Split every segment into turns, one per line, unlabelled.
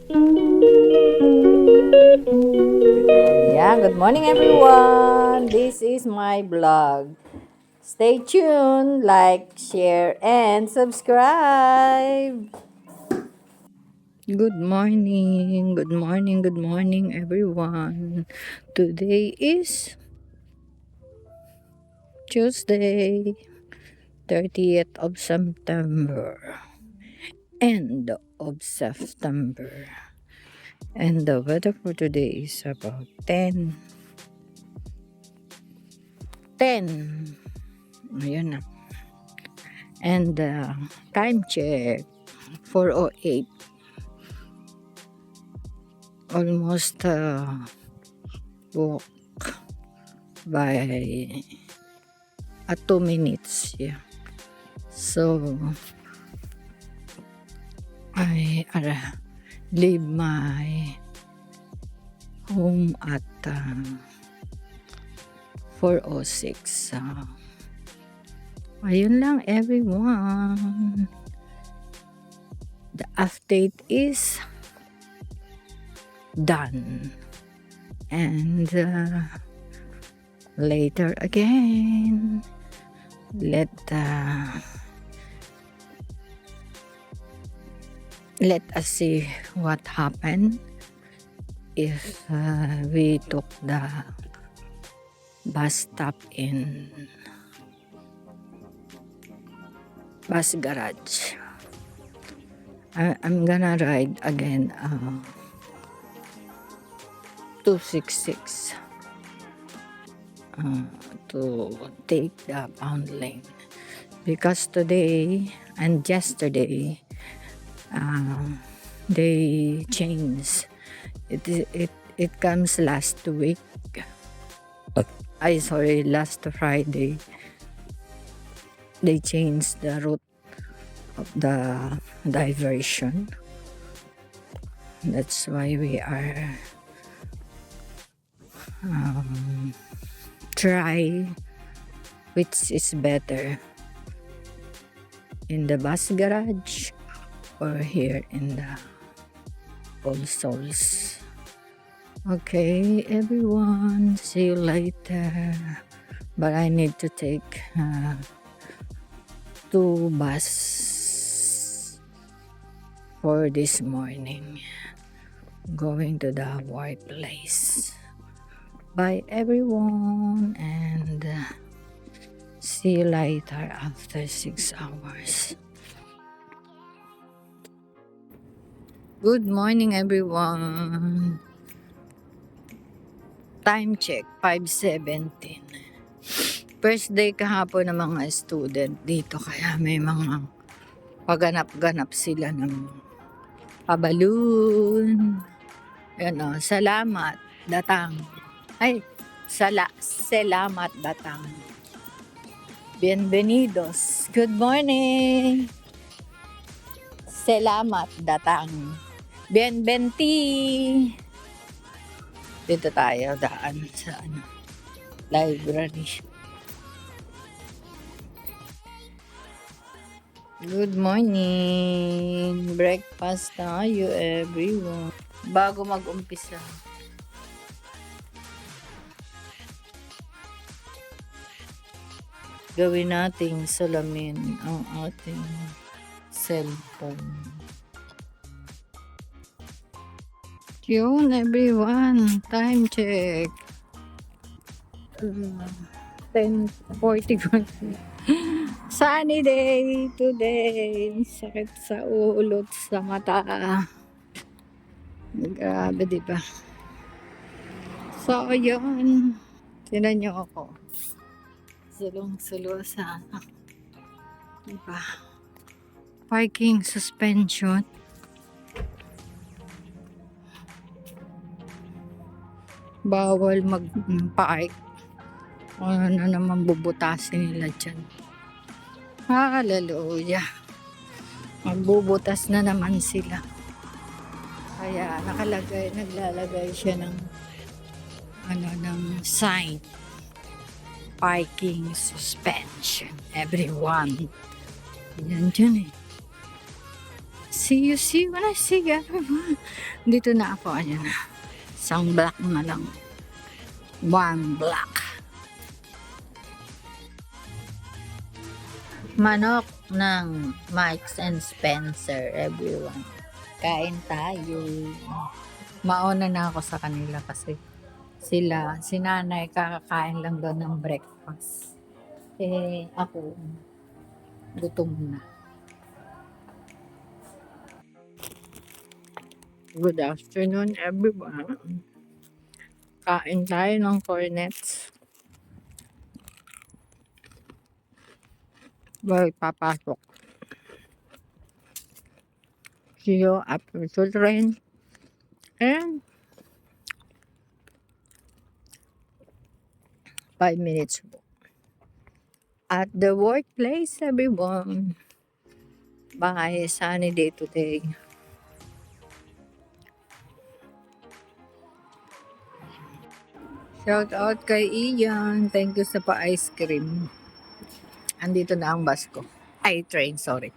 Yeah, good morning everyone. This is my blog. Stay tuned, like, share, and subscribe. Good morning, everyone. Today is Tuesday, 30th of September. End of September. And the weather for today is about 10. Ayun na. And time check, 4:08. Almost walk by 2 minutes. Yeah. So, I leave my home at 4:06. Ayun lang everyone. The update is done. And later again, let us see what happened if we took the bus stop in bus garage. I'm gonna ride again 266 to take the pound lane, because today and yesterday they changed it comes last week. Last Friday they changed the route of the diversion. That's why we are try which is better, in the bus garage or here in the All Souls. Okay everyone, see you later. But I need to take 2 bus for this morning, going to the workplace. Bye everyone, and see you later after 6 hours. Good morning everyone. Time check, 5:17. First day kahapon ng mga student dito, kaya may mga paganap-ganap sila ng pabaloon. Yan o, salamat datang. Ay, salamat datang. Bienvenidos. Good morning. Salamat datang. Bienventi. Dito tayo daan sa library. Good morning. Breakfast tayo everyone. Bago mag-umpisa. Gawin nating salamin ang ating cellphone. Yun everyone, time check. 10:41. Sunny day today. Sakit sa ulo, sa mata. Grabe, diba? So, yun. Tinan nyo ako. Sulong-sulo sa diba? Parking suspension. Bawal mag-park. Ano na naman bubutasin nila dyan. Hallelujah. Magbubutas na naman sila. Kaya naglalagay siya ng sign. Parking suspension. Everyone. Yan dyan eh. See when I see you. Dito na ako, ayan na. Isang block na lang. One block. Manok ng Marks and Spencer, everyone. Kain tayo. Mauna na ako sa kanila kasi si nanay kakakain lang doon ng breakfast. Eh, ako, gutom na. Good afternoon, everyone. Kain tayo ng cornets. Well, papasok. See you after children. And 5 minutes at the workplace, everyone. Bye. Sunny day today. Shout out kay Ian. Thank you sa pa-ice cream. Andito na ang bus ko. Ay, train, sorry.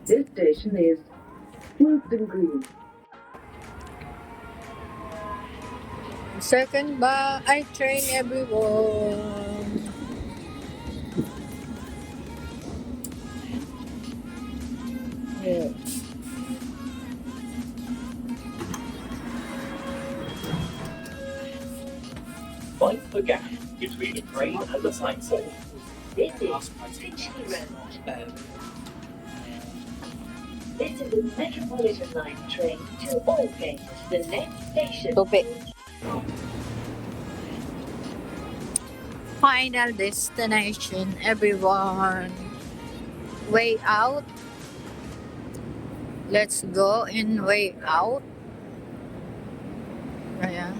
This station is Clifton Green.
Second ba? I train everyone. Yeah.
Find the gap between the train and the platform.
This is Finchley Road. This is a Metropolitan Line train to Aldgate. The next station.
Tupi. Final destination, everyone. Way out. Let's go in way out. Ayan.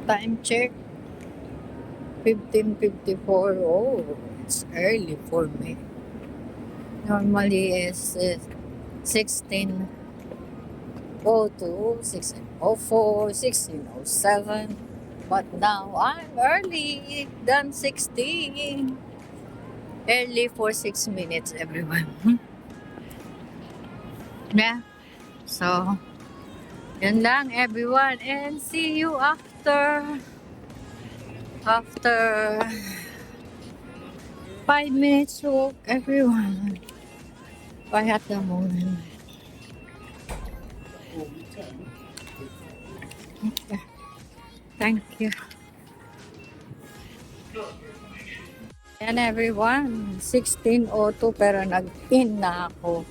Time check. 15:54. Oh, it's early for me. Normally is 16:02, 16:04, 16:07. But now I'm early than 16. Early for 6 minutes, everyone. Yeah. So, yun lang, everyone. And see you after 5 minutes walk, everyone. Bye at the moment. Okay. Thank you. Yan everyone, 16:02 pero nag-in na ako.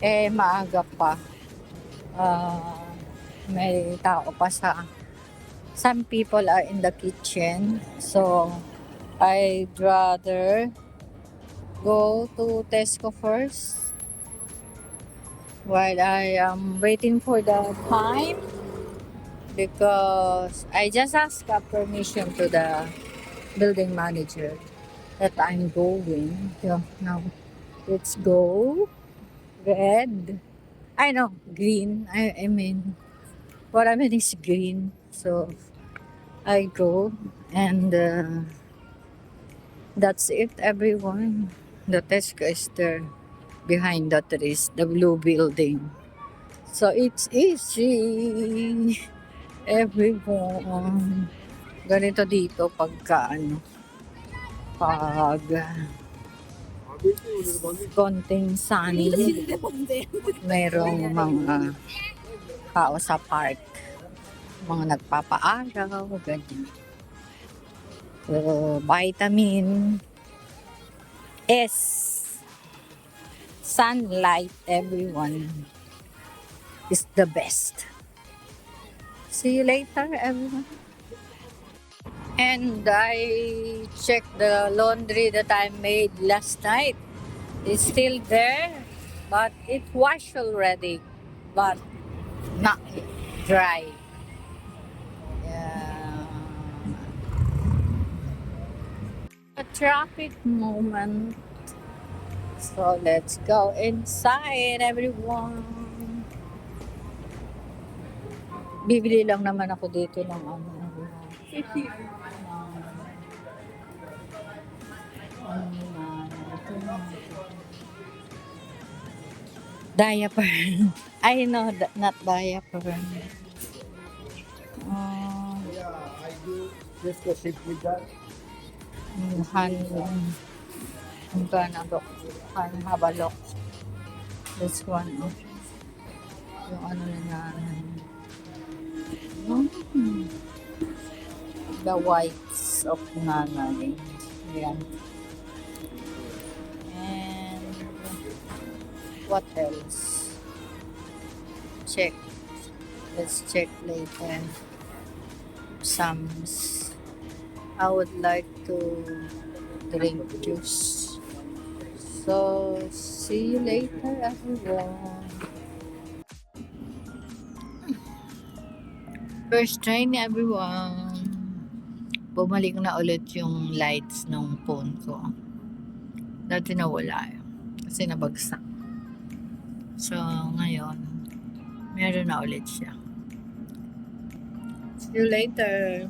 Eh, maaga pa. May tao pa sa... Some people are in the kitchen. So, I'd rather go to Tesco first while I am waiting for the time, because I just asked permission to the building manager that I'm going. So now let's go. Red. I know, green. I mean, what I mean is green. So I go, and that's it, everyone. The Tesco is there behind the trees, the blue building. So it's easy, everyone. Ganito dito pagka pag konting sunny, mayroong mga tao sa park, mga nagpapaaraw, ganyan. So, vitamin S, sunlight, everyone, is the best. See you later, everyone. And I checked the laundry that I made last night. It's still there, but it washed already. But not dry. Yeah. A traffic moment. So let's go inside, everyone. Bibili lang naman ako dito ng ano. Diaper. I know, not diaper.
Yeah, I do just a simply that.
Hand, look. Hand habalok. This one. Yung ano nila. The whites of nanay. Yan. And what else? Check. Let's check later. Sams. I would like to drink juice. So, see you later, everyone. First train, everyone. Bumalik na ulit yung lights ng phone ko. Dati nawala kasi nabagsak. So, ngayon, meron na ulit siya. See you later.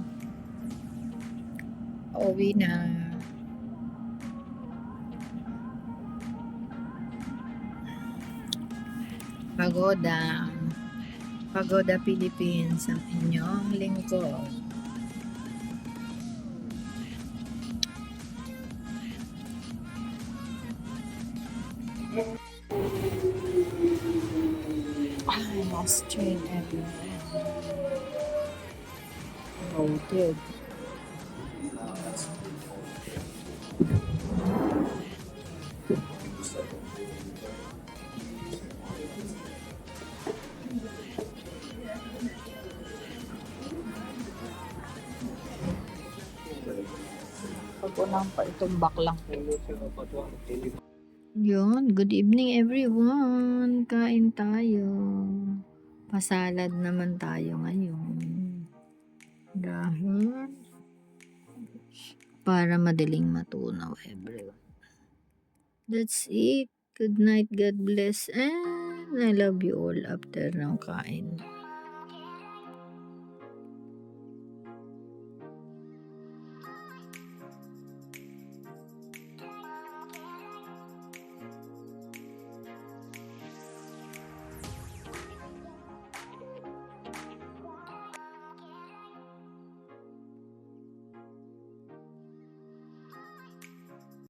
Uwi na. Pagoda. Pagoda Philippines ang inyong lingkod. Last train everywhere. Loaded. Pag-unang pa itong baklang. Yun, good evening everyone. Kain tayo. Pasalad naman tayo ngayon. Dahil para madaling matunaw everyone. That's it. Good night, God bless, and I love you all after ng kain.